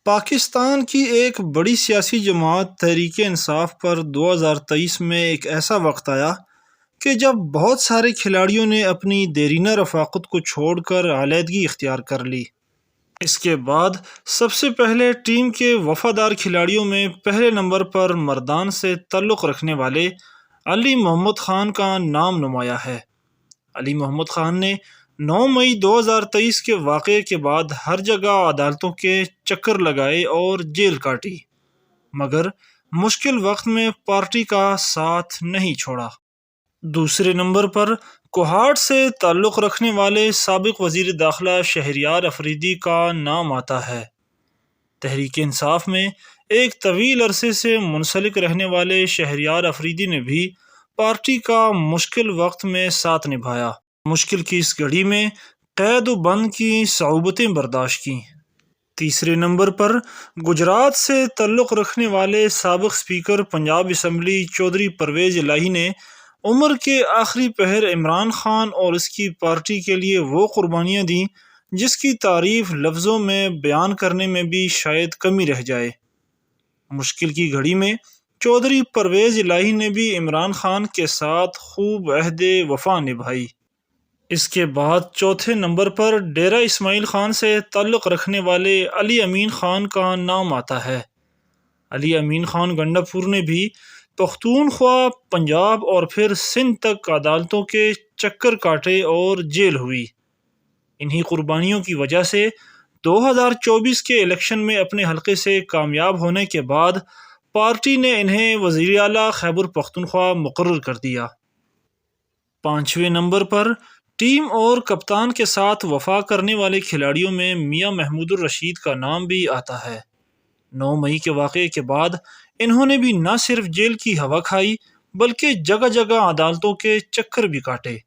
پاکستان کی ایک بڑی سیاسی جماعت تحریک انصاف پر 2023 میں ایک ایسا وقت آیا کہ جب بہت سارے کھلاڑیوں نے اپنی دیرینہ رفاقت کو چھوڑ کر علیحدگی اختیار کر لی۔ اس کے بعد سب سے پہلے ٹیم کے وفادار کھلاڑیوں میں پہلے نمبر پر مردان سے تعلق رکھنے والے علی محمد خان کا نام نمایاں ہے۔ علی محمد خان نے 9 مئی 2023 کے واقعے کے بعد ہر جگہ عدالتوں کے چکر لگائے اور جیل کاٹی، مگر مشکل وقت میں پارٹی کا ساتھ نہیں چھوڑا۔ دوسرے نمبر پر کوہاٹ سے تعلق رکھنے والے سابق وزیر داخلہ شہریار افریدی کا نام آتا ہے۔ تحریک انصاف میں ایک طویل عرصے سے منسلک رہنے والے شہریار افریدی نے بھی پارٹی کا مشکل وقت میں ساتھ نبھایا، مشکل کی اس گھڑی میں قید و بند کی صعوبتیں برداشت کیں۔ تیسرے نمبر پر گجرات سے تعلق رکھنے والے سابق اسپیکر پنجاب اسمبلی چودھری پرویز الہی نے عمر کے آخری پہر عمران خان اور اس کی پارٹی کے لیے وہ قربانیاں دیں جس کی تعریف لفظوں میں بیان کرنے میں بھی شاید کمی رہ جائے۔ مشکل کی گھڑی میں چودھری پرویز الہی نے بھی عمران خان کے ساتھ خوب عہد وفا نبھائی۔ اس کے بعد چوتھے نمبر پر ڈیرہ اسماعیل خان سے تعلق رکھنے والے علی امین خان کا نام آتا ہے۔ علی امین خان گنڈا پور نے بھی پختونخوا، پنجاب اور پھر سندھ تک عدالتوں کے چکر کاٹے اور جیل ہوئی۔ انہی قربانیوں کی وجہ سے 2024 کے الیکشن میں اپنے حلقے سے کامیاب ہونے کے بعد پارٹی نے انہیں وزیر اعلیٰ خیبر پختونخوا مقرر کر دیا۔ پانچویں نمبر پر ٹیم اور کپتان کے ساتھ وفا کرنے والے کھلاڑیوں میں میاں محمود الرشید کا نام بھی آتا ہے۔ 9 مئی کے واقعے کے بعد انہوں نے بھی نہ صرف جیل کی ہوا کھائی بلکہ جگہ جگہ عدالتوں کے چکر بھی کاٹے،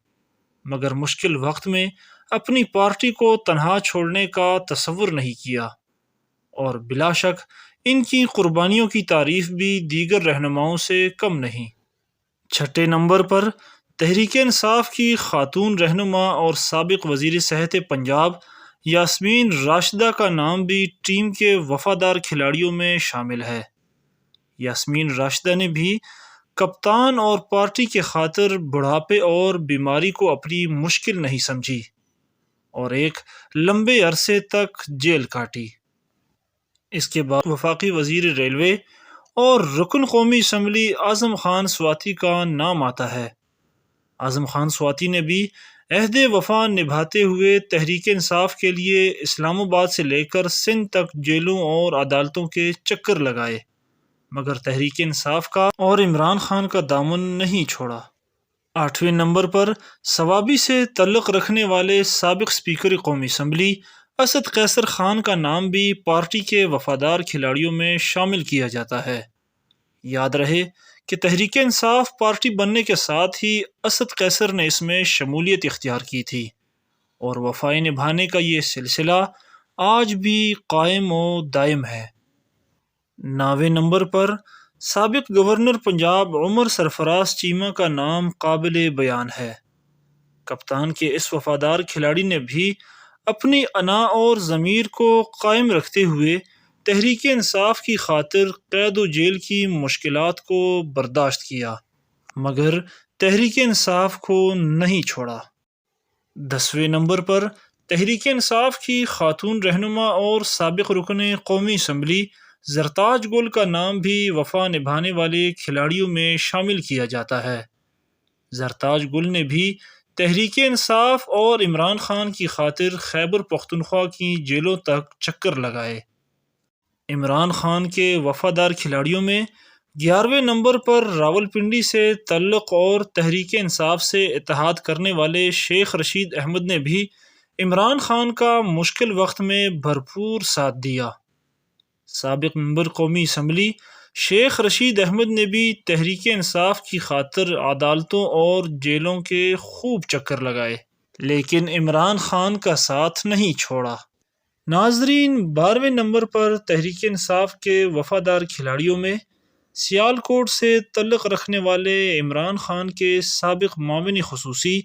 مگر مشکل وقت میں اپنی پارٹی کو تنہا چھوڑنے کا تصور نہیں کیا، اور بلا شک ان کی قربانیوں کی تعریف بھی دیگر رہنماؤں سے کم نہیں۔ چھٹے نمبر پر تحریک انصاف کی خاتون رہنما اور سابق وزیر صحت پنجاب یاسمین راشدہ کا نام بھی ٹیم کے وفادار کھلاڑیوں میں شامل ہے۔ یاسمین راشدہ نے بھی کپتان اور پارٹی کے خاطر بڑھاپے اور بیماری کو اپنی مشکل نہیں سمجھی اور ایک لمبے عرصے تک جیل کاٹی۔ اس کے بعد وفاقی وزیر ریلوے اور رکن قومی اسمبلی اعظم خان سواتی کا نام آتا ہے۔ اعظم خان سواتی نے بھی عہد وفا نبھاتے ہوئے تحریک انصاف کے لیے اسلام آباد سے لے کر سندھ تک جیلوں اور عدالتوں کے چکر لگائے، مگر تحریک انصاف کا اور عمران خان کا دامن نہیں چھوڑا۔ 8ویں نمبر پر صوابی سے تعلق رکھنے والے سابق اسپیکر قومی اسمبلی اسد قیصر خان کا نام بھی پارٹی کے وفادار کھلاڑیوں میں شامل کیا جاتا ہے۔ یاد رہے کہ تحریک انصاف پارٹی بننے کے ساتھ ہی اسد قیصر نے اس میں شمولیت اختیار کی تھی، اور وفائے نبھانے کا یہ سلسلہ آج بھی قائم و دائم ہے۔ 9ویں نمبر پر سابق گورنر پنجاب عمر سرفراز چیمہ کا نام قابل بیان ہے۔ کپتان کے اس وفادار کھلاڑی نے بھی اپنی انا اور ضمیر کو قائم رکھتے ہوئے تحریک انصاف کی خاطر قید و جیل کی مشکلات کو برداشت کیا، مگر تحریک انصاف کو نہیں چھوڑا۔ 10ویں نمبر پر تحریک انصاف کی خاتون رہنما اور سابق رکن قومی اسمبلی زرتاج گل کا نام بھی وفا نبھانے والے کھلاڑیوں میں شامل کیا جاتا ہے۔ زرتاج گل نے بھی تحریک انصاف اور عمران خان کی خاطر خیبر پختونخوا کی جیلوں تک چکر لگائے۔ عمران خان کے وفادار کھلاڑیوں میں 11ویں نمبر پر راولپنڈی سے تعلق اور تحریک انصاف سے اتحاد کرنے والے شیخ رشید احمد نے بھی عمران خان کا مشکل وقت میں بھرپور ساتھ دیا۔ سابق ممبر قومی اسمبلی شیخ رشید احمد نے بھی تحریک انصاف کی خاطر عدالتوں اور جیلوں کے خوب چکر لگائے، لیکن عمران خان کا ساتھ نہیں چھوڑا۔ ناظرین، 12ویں نمبر پر تحریک انصاف کے وفادار کھلاڑیوں میں سیالکوٹ سے تعلق رکھنے والے عمران خان کے سابق معاون خصوصی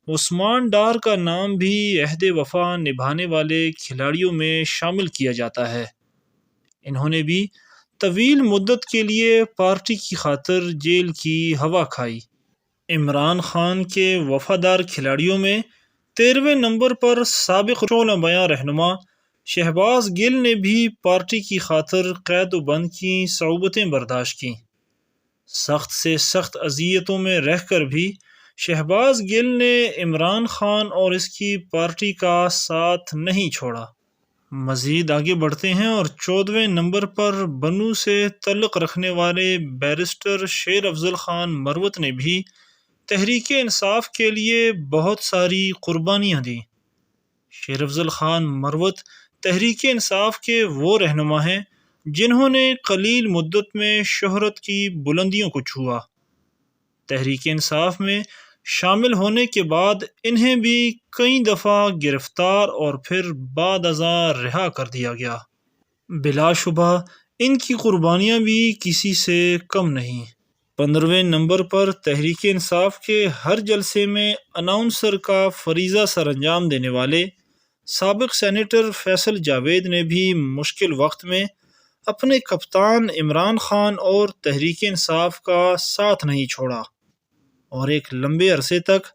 عثمان ڈار کا نام بھی عہد وفا نبھانے والے کھلاڑیوں میں شامل کیا جاتا ہے۔ انہوں نے بھی طویل مدت کے لیے پارٹی کی خاطر جیل کی ہوا کھائی۔ عمران خان کے وفادار کھلاڑیوں میں 13ویں نمبر پر سابق شعلہ بیاں رہنما شہباز گل نے بھی پارٹی کی خاطر قید و بند کی صعوبتیں برداشت کیں۔ سخت سے سخت اذیتوں میں رہ کر بھی شہباز گل نے عمران خان اور اس کی پارٹی کا ساتھ نہیں چھوڑا۔ مزید آگے بڑھتے ہیں اور 14ویں نمبر پر بنو سے تعلق رکھنے والے بیرسٹر شیر افضل خان مروت نے بھی تحریک انصاف کے لیے بہت ساری قربانیاں دیں۔ شیر افضل خان مروت تحریک انصاف کے وہ رہنما ہیں جنہوں نے قلیل مدت میں شہرت کی بلندیوں کو چھوا۔ تحریک انصاف میں شامل ہونے کے بعد انہیں بھی کئی دفعہ گرفتار اور پھر بعد ازاں رہا کر دیا گیا۔ بلا شبہ ان کی قربانیاں بھی کسی سے کم نہیں۔ 15ویں نمبر پر تحریک انصاف کے ہر جلسے میں اناؤنسر کا فریضہ سر انجام دینے والے سابق سینیٹر فیصل جاوید نے بھی مشکل وقت میں اپنے کپتان عمران خان اور تحریک انصاف کا ساتھ نہیں چھوڑا، اور ایک لمبے عرصے تک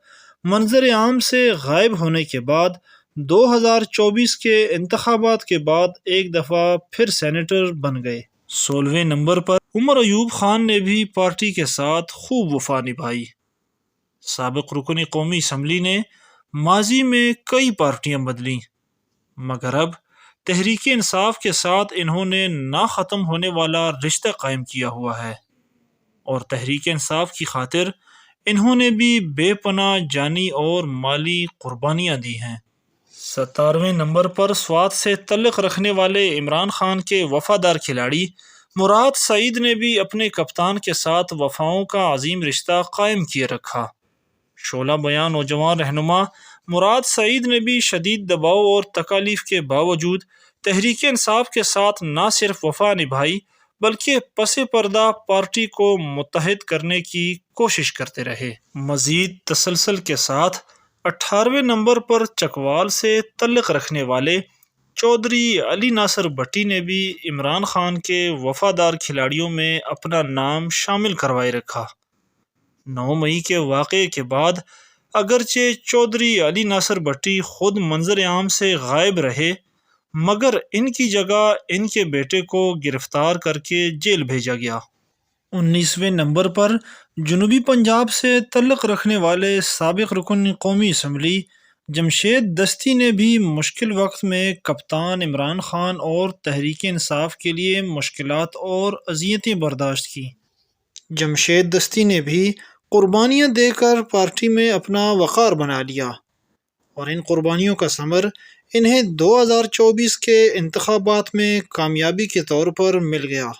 منظر عام سے غائب ہونے کے بعد 2024 کے انتخابات کے بعد ایک دفعہ پھر سینیٹر بن گئے۔ 16ویں نمبر پر عمر ایوب خان نے بھی پارٹی کے ساتھ خوب وفا نبھائی۔ سابق رکن قومی اسمبلی نے ماضی میں کئی پارٹیاں بدلیں، مگر اب تحریک انصاف کے ساتھ انہوں نے نہ ختم ہونے والا رشتہ قائم کیا ہوا ہے، اور تحریک انصاف کی خاطر انہوں نے بھی بے پناہ جانی اور مالی قربانیاں دی ہیں۔ 17ویں نمبر پر سوات سے تعلق رکھنے والے عمران خان کے وفادار کھلاڑی مراد سعید نے بھی اپنے کپتان کے ساتھ وفاؤں کا عظیم رشتہ قائم کیے رکھا۔ شعلہ بیاں نوجوان رہنما مراد سعید نے بھی شدید دباؤ اور تکالیف کے باوجود تحریک انصاف کے ساتھ نہ صرف وفا نبھائی بلکہ پس پردہ پارٹی کو متحد کرنے کی کوشش کرتے رہے۔ مزید تسلسل کے ساتھ 18ویں نمبر پر چکوال سے تعلق رکھنے والے چودھری علی ناصر بٹی نے بھی عمران خان کے وفادار کھلاڑیوں میں اپنا نام شامل کروائے رکھا۔ 9 مئی کے واقعے کے بعد اگرچہ چودھری علی ناصر بٹی خود منظر عام سے غائب رہے، مگر ان کی جگہ ان کے بیٹے کو گرفتار کر کے جیل بھیجا گیا۔ 19ویں نمبر پر جنوبی پنجاب سے تعلق رکھنے والے سابق رکن قومی اسمبلی جمشید دستی نے بھی مشکل وقت میں کپتان عمران خان اور تحریک انصاف کے لیے مشکلات اور اذیتیں برداشت کی۔ جمشید دستی نے بھی قربانیاں دے کر پارٹی میں اپنا وقار بنا لیا، اور ان قربانیوں کا ثمر انہیں 2024 کے انتخابات میں کامیابی کے طور پر مل گیا۔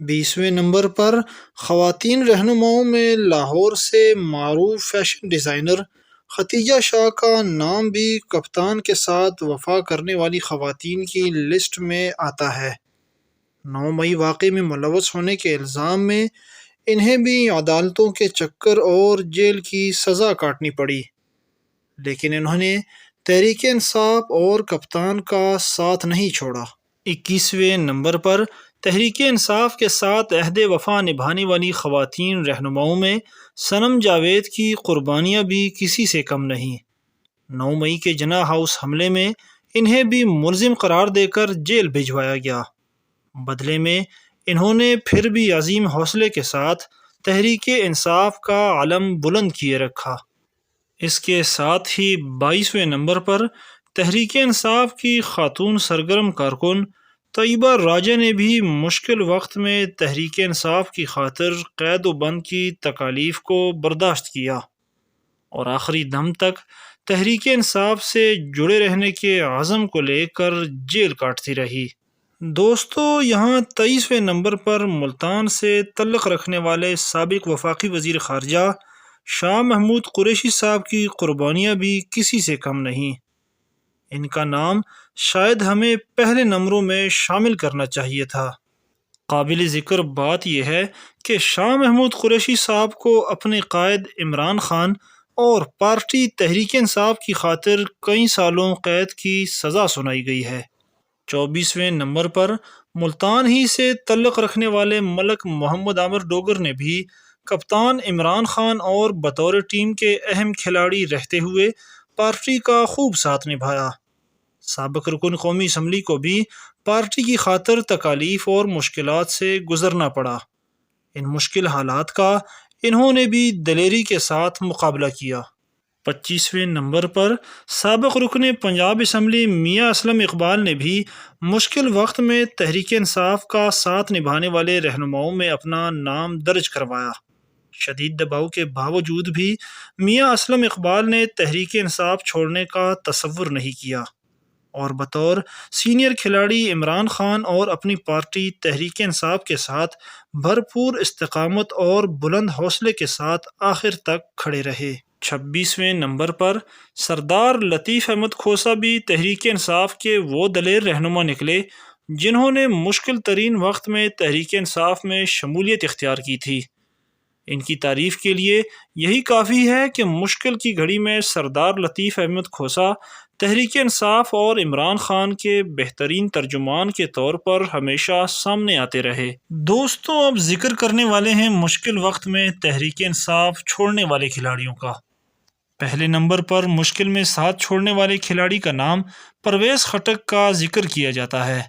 20ویں نمبر پر خواتین رہنماؤں میں لاہور سے معروف فیشن ڈیزائنر ختیجہ شاہ کا نام بھی کپتان کے ساتھ وفا کرنے والی خواتین کی لسٹ میں آتا ہے۔ 9 مئی واقعے میں ملوث ہونے کے الزام میں انہیں بھی عدالتوں کے چکر اور جیل کی سزا کاٹنی پڑی، لیکن انہوں نے تحریک انصاف اور کپتان کا ساتھ نہیں چھوڑا۔ 21ویں نمبر پر تحریک انصاف کے ساتھ عہد وفا نبھانے والی خواتین رہنماؤں میں صنم جاوید کی قربانیاں بھی کسی سے کم نہیں۔ 9 مئی کے جناح ہاؤس حملے میں انہیں بھی ملزم قرار دے کر جیل بھجوایا گیا۔ بدلے میں انہوں نے پھر بھی عظیم حوصلے کے ساتھ تحریک انصاف کا علم بلند کیے رکھا۔ اس کے ساتھ ہی 22ویں نمبر پر تحریک انصاف کی خاتون سرگرم کارکن طیبہ راجہ نے بھی مشکل وقت میں تحریک انصاف کی خاطر قید و بند کی تکالیف کو برداشت کیا، اور آخری دم تک تحریک انصاف سے جڑے رہنے کے عزم کو لے کر جیل کاٹتی رہی۔ دوستو، یہاں 23ویں نمبر پر ملتان سے تعلق رکھنے والے سابق وفاقی وزیر خارجہ شاہ محمود قریشی صاحب کی قربانیاں بھی کسی سے کم نہیں۔ ان کا نام شاید ہمیں پہلے نمبروں میں شامل کرنا چاہیے تھا۔ قابل ذکر بات یہ ہے کہ شاہ محمود قریشی صاحب کو اپنے قائد عمران خان اور پارٹی تحریک انصاف کی خاطر کئی سالوں قید کی سزا سنائی گئی ہے۔ 24ویں نمبر پر ملتان ہی سے تعلق رکھنے والے ملک محمد عامر ڈوگر نے بھی کپتان عمران خان اور بطور ٹیم کے اہم کھلاڑی رہتے ہوئے پارٹی کا خوب ساتھ نبھایا۔ سابق رکن قومی اسمبلی کو بھی پارٹی کی خاطر تکالیف اور مشکلات سے گزرنا پڑا۔ ان مشکل حالات کا انہوں نے بھی دلیری کے ساتھ مقابلہ کیا۔ 25ویں نمبر پر سابق رکن پنجاب اسمبلی میاں اسلم اقبال نے بھی مشکل وقت میں تحریک انصاف کا ساتھ نبھانے والے رہنماؤں میں اپنا نام درج کروایا۔ شدید دباؤ کے باوجود بھی میاں اسلم اقبال نے تحریک انصاف چھوڑنے کا تصور نہیں کیا اور بطور سینئر کھلاڑی عمران خان اور اپنی پارٹی تحریک انصاف کے ساتھ بھرپور استقامت اور بلند حوصلے کے ساتھ آخر تک کھڑے رہے۔ 26ویں نمبر پر سردار لطیف احمد کھوسہ بھی تحریک انصاف کے وہ دلیر رہنما نکلے جنہوں نے مشکل ترین وقت میں تحریک انصاف میں شمولیت اختیار کی تھی۔ ان کی تعریف کے لیے یہی کافی ہے کہ مشکل کی گھڑی میں سردار لطیف احمد کھوسہ تحریک انصاف اور عمران خان کے بہترین ترجمان کے طور پر ہمیشہ سامنے آتے رہے۔ دوستوں، اب ذکر کرنے والے ہیں مشکل وقت میں تحریک انصاف چھوڑنے والے کھلاڑیوں کا۔ پہلے نمبر پر مشکل میں ساتھ چھوڑنے والے کھلاڑی کا نام پرویز خٹک کا ذکر کیا جاتا ہے۔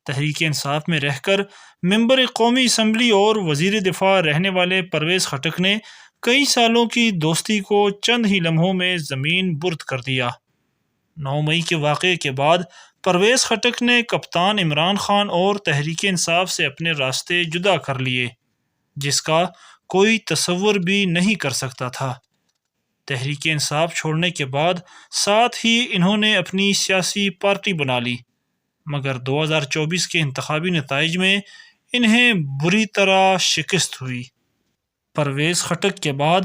تحریک انصاف میں رہ کر ممبر قومی اسمبلی اور وزیر دفاع رہنے والے پرویز خٹک نے کئی سالوں کی دوستی کو چند ہی لمحوں میں زمین برد کر دیا۔ 9 مئی کے واقعے کے بعد پرویز خٹک نے کپتان عمران خان اور تحریک انصاف سے اپنے راستے جدا کر لیے، جس کا کوئی تصور بھی نہیں کر سکتا تھا۔ تحریک انصاف چھوڑنے کے بعد ساتھ ہی انہوں نے اپنی سیاسی پارٹی بنا لی، مگر 2024 کے انتخابی نتائج میں انہیں بری طرح شکست ہوئی۔ پرویز خٹک کے بعد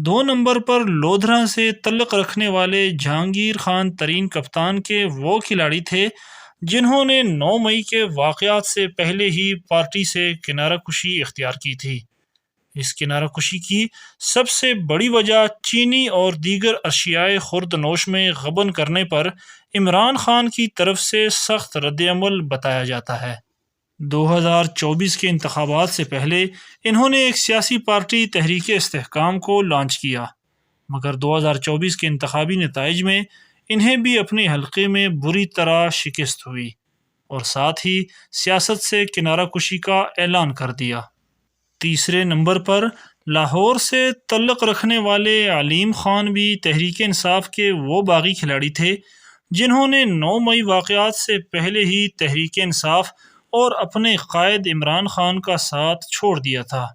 2 نمبر پر لودھرا سے تعلق رکھنے والے جہانگیر خان ترین کپتان کے وہ کھلاڑی تھے جنہوں نے 9 مئی کے واقعات سے پہلے ہی پارٹی سے کنارہ کشی اختیار کی تھی۔ اس کنارہ کشی کی سب سے بڑی وجہ چینی اور دیگر اشیائے خورد نوش میں غبن کرنے پر عمران خان کی طرف سے سخت رد عمل بتایا جاتا ہے۔ 2024 کے انتخابات سے پہلے انہوں نے ایک سیاسی پارٹی تحریک استحکام کو لانچ کیا، مگر 2024 کے انتخابی نتائج میں انہیں بھی اپنے حلقے میں بری طرح شکست ہوئی اور ساتھ ہی سیاست سے کنارہ کشی کا اعلان کر دیا۔ تیسرے نمبر پر لاہور سے تعلق رکھنے والے علیم خان بھی تحریک انصاف کے وہ باغی کھلاڑی تھے جنہوں نے 9 مئی واقعات سے پہلے ہی تحریک انصاف اور اپنے قائد عمران خان کا ساتھ چھوڑ دیا تھا۔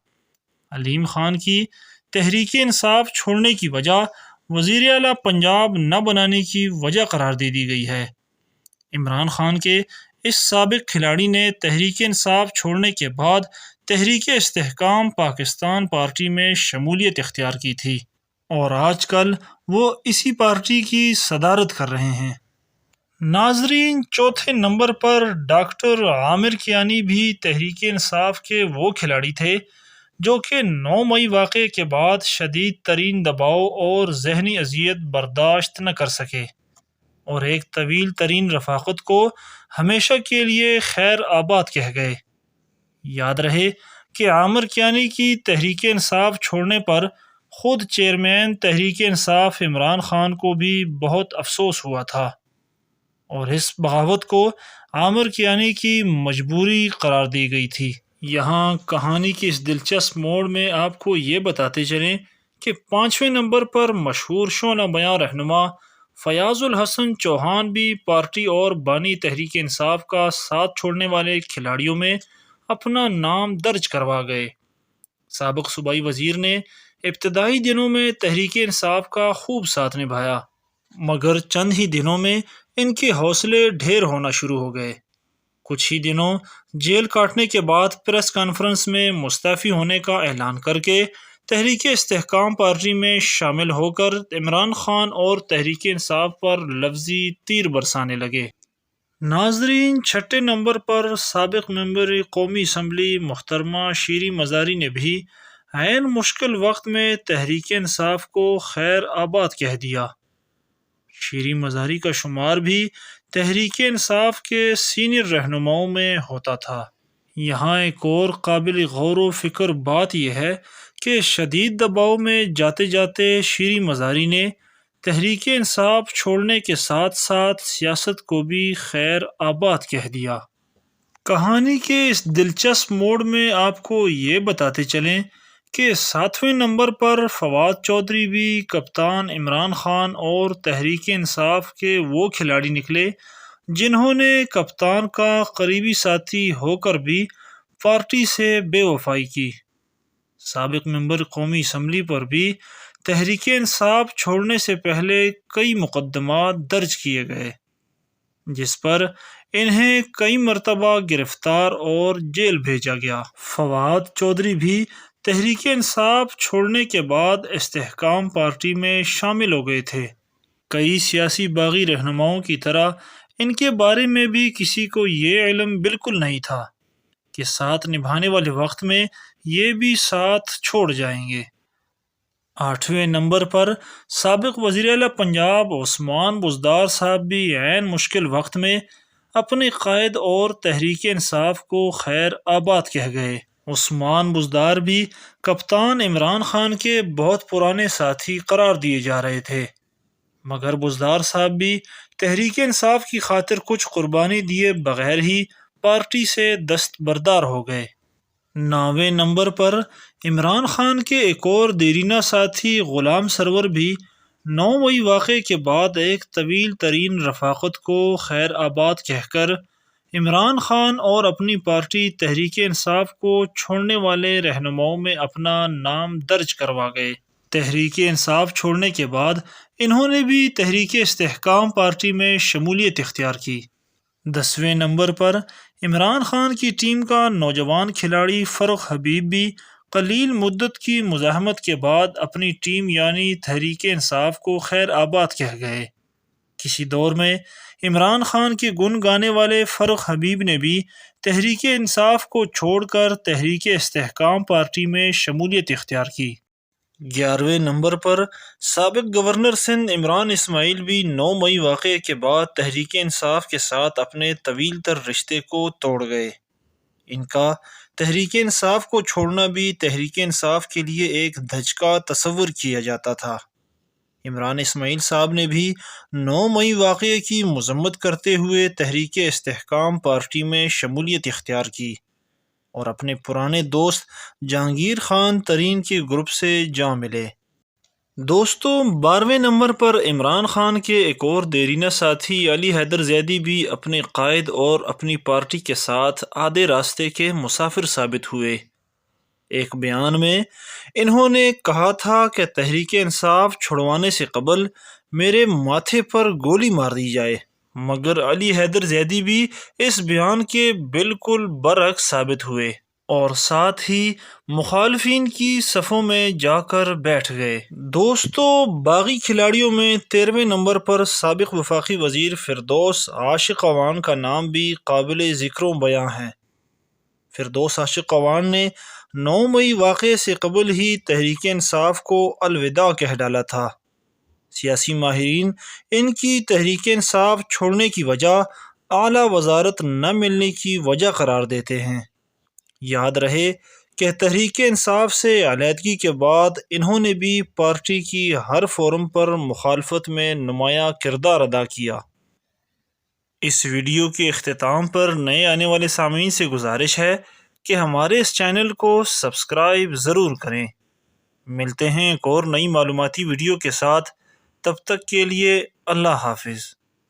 علیم خان کی تحریک انصاف چھوڑنے کی وجہ وزیر اعلیٰ پنجاب نہ بنانے کی وجہ قرار دے دی گئی ہے۔ عمران خان کے اس سابق کھلاڑی نے تحریک انصاف چھوڑنے کے بعد تحریک استحکام پاکستان پارٹی میں شمولیت اختیار کی تھی اور آج کل وہ اسی پارٹی کی صدارت کر رہے ہیں۔ ناظرین، چوتھے نمبر پر ڈاکٹر عامر کیانی بھی تحریک انصاف کے وہ کھلاڑی تھے جو کہ 9 مئی واقعے کے بعد شدید ترین دباؤ اور ذہنی اذیت برداشت نہ کر سکے اور ایک طویل ترین رفاقت کو ہمیشہ کے لیے خیر آباد کہہ گئے۔ یاد رہے کہ عامر کیانی کی تحریک انصاف چھوڑنے پر خود چیئرمین تحریک انصاف عمران خان کو بھی بہت افسوس ہوا تھا اور اس بغاوت کو عامر کیانی کی مجبوری قرار دی گئی تھی۔ یہاں کہانی کی اس دلچسپ موڑ میں آپ کو یہ بتاتے چلیں کہ 5ویں نمبر پر مشہور شعلہ بیاں رہنما فیاض الحسن چوہان بھی پارٹی اور بانی تحریک انصاف کا ساتھ چھوڑنے والے کھلاڑیوں میں اپنا نام درج کروا گئے۔ سابق صوبائی وزیر نے ابتدائی دنوں میں تحریک انصاف کا خوب ساتھ نبھایا، مگر چند ہی دنوں میں ان کے حوصلے ڈھیر ہونا شروع ہو گئے۔ کچھ ہی دنوں جیل کاٹنے کے بعد پریس کانفرنس میں مستعفی ہونے کا اعلان کر کے تحریک استحکام پارٹی میں شامل ہو کر عمران خان اور تحریک انصاف پر لفظی تیر برسانے لگے۔ ناظرین، 6 نمبر پر سابق ممبر قومی اسمبلی محترمہ شیریں مزاری نے بھی عین مشکل وقت میں تحریک انصاف کو خیر آباد کہہ دیا۔ شیریں مزاری کا شمار بھی تحریک انصاف کے سینئر رہنماؤں میں ہوتا تھا۔ یہاں ایک اور قابل غور و فکر بات یہ ہے کہ شدید دباؤ میں جاتے جاتے شیریں مزاری نے تحریک انصاف چھوڑنے کے ساتھ ساتھ سیاست کو بھی خیر آباد کہہ دیا۔ کہانی کے اس دلچسپ موڑ میں آپ کو یہ بتاتے چلیں کہ 7ویں نمبر پر فواد چودھری بھی کپتان عمران خان اور تحریک انصاف کے وہ کھلاڑی نکلے جنہوں نے کپتان کا قریبی ساتھی ہو کر بھی پارٹی سے بے وفائی کی۔ سابق ممبر قومی اسمبلی پر بھی تحریک انصاف چھوڑنے سے پہلے کئی مقدمات درج کیے گئے، جس پر انہیں کئی مرتبہ گرفتار اور جیل بھیجا گیا۔ فواد چودھری بھی تحریک انصاف چھوڑنے کے بعد استحکام پارٹی میں شامل ہو گئے تھے۔ کئی سیاسی باغی رہنماؤں کی طرح ان کے بارے میں بھی کسی کو یہ علم بالکل نہیں تھا کہ ساتھ نبھانے والے وقت میں یہ بھی ساتھ چھوڑ جائیں گے۔ 8ویں نمبر پر سابق وزیر اعلیٰ پنجاب عثمان بزدار صاحب بھی عین مشکل وقت میں اپنے قائد اور تحریک انصاف کو خیر آباد کہہ گئے۔ عثمان بزدار بھی کپتان عمران خان کے بہت پرانے ساتھی قرار دیے جا رہے تھے، مگر بزدار صاحب بھی تحریک انصاف کی خاطر کچھ قربانی دیے بغیر ہی پارٹی سے دستبردار ہو گئے۔ 9ویں نمبر پر عمران خان کے ایک اور دیرینہ ساتھی غلام سرور بھی 9 مئی واقعے کے بعد ایک طویل ترین رفاقت کو خیر آباد کہہ کر عمران خان اور اپنی پارٹی تحریک انصاف کو چھوڑنے والے رہنماؤں میں اپنا نام درج کروا گئے۔ تحریک انصاف چھوڑنے کے بعد انہوں نے بھی تحریک استحکام پارٹی میں شمولیت اختیار کی۔ 10ویں نمبر پر عمران خان کی ٹیم کا نوجوان کھلاڑی فرخ حبیب بھی قلیل مدت کی مزاحمت کے بعد اپنی ٹیم یعنی تحریک انصاف کو خیر آباد کہہ گئے۔ کسی دور میں عمران خان کے گن گانے والے فرخ حبیب نے بھی تحریک انصاف کو چھوڑ کر تحریک استحکام پارٹی میں شمولیت اختیار کی۔ 11ویں نمبر پر سابق گورنر سندھ عمران اسماعیل بھی 9 مئی واقعے کے بعد تحریک انصاف کے ساتھ اپنے طویل تر رشتے کو توڑ گئے۔ ان کا تحریک انصاف کو چھوڑنا بھی تحریک انصاف کے لیے ایک دھچکا تصور کیا جاتا تھا۔ عمران اسماعیل صاحب نے بھی 9 مئی واقعے کی مذمت کرتے ہوئے تحریک استحکام پارٹی میں شمولیت اختیار کی اور اپنے پرانے دوست جہانگیر خان ترین کے گروپ سے جا ملے۔ دوستو، 12ویں نمبر پر عمران خان کے ایک اور دیرینہ ساتھی علی حیدر زیدی بھی اپنے قائد اور اپنی پارٹی کے ساتھ آدھے راستے کے مسافر ثابت ہوئے۔ ایک بیان میں انہوں نے کہا تھا کہ تحریک انصاف چھڑوانے سے قبل میرے ماتھے پر گولی مار دی جائے، مگر علی حیدر زیدی بھی اس بیان کے بالکل برعکس ثابت ہوئے اور ساتھ ہی مخالفین کی صفوں میں جا کر بیٹھ گئے۔ دوستو، باغی کھلاڑیوں میں 13ویں نمبر پر سابق وفاقی وزیر فردوس عاشق اعوان کا نام بھی قابل ذکر و بیاں ہے۔ فردوس عاشق اعوان نے 9 مئی واقعے سے قبل ہی تحریک انصاف کو الوداع کہہ ڈالا تھا۔ سیاسی ماہرین ان کی تحریک انصاف چھوڑنے کی وجہ اعلیٰ وزارت نہ ملنے کی وجہ قرار دیتے ہیں۔ یاد رہے کہ تحریک انصاف سے علیحدگی کے بعد انہوں نے بھی پارٹی کی ہر فورم پر مخالفت میں نمایاں کردار ادا کیا۔ اس ویڈیو کے اختتام پر نئے آنے والے سامعین سے گزارش ہے کہ ہمارے اس چینل کو سبسکرائب ضرور کریں۔ ملتے ہیں ایک اور نئی معلوماتی ویڈیو کے ساتھ، تب تک کے لیے اللہ حافظ۔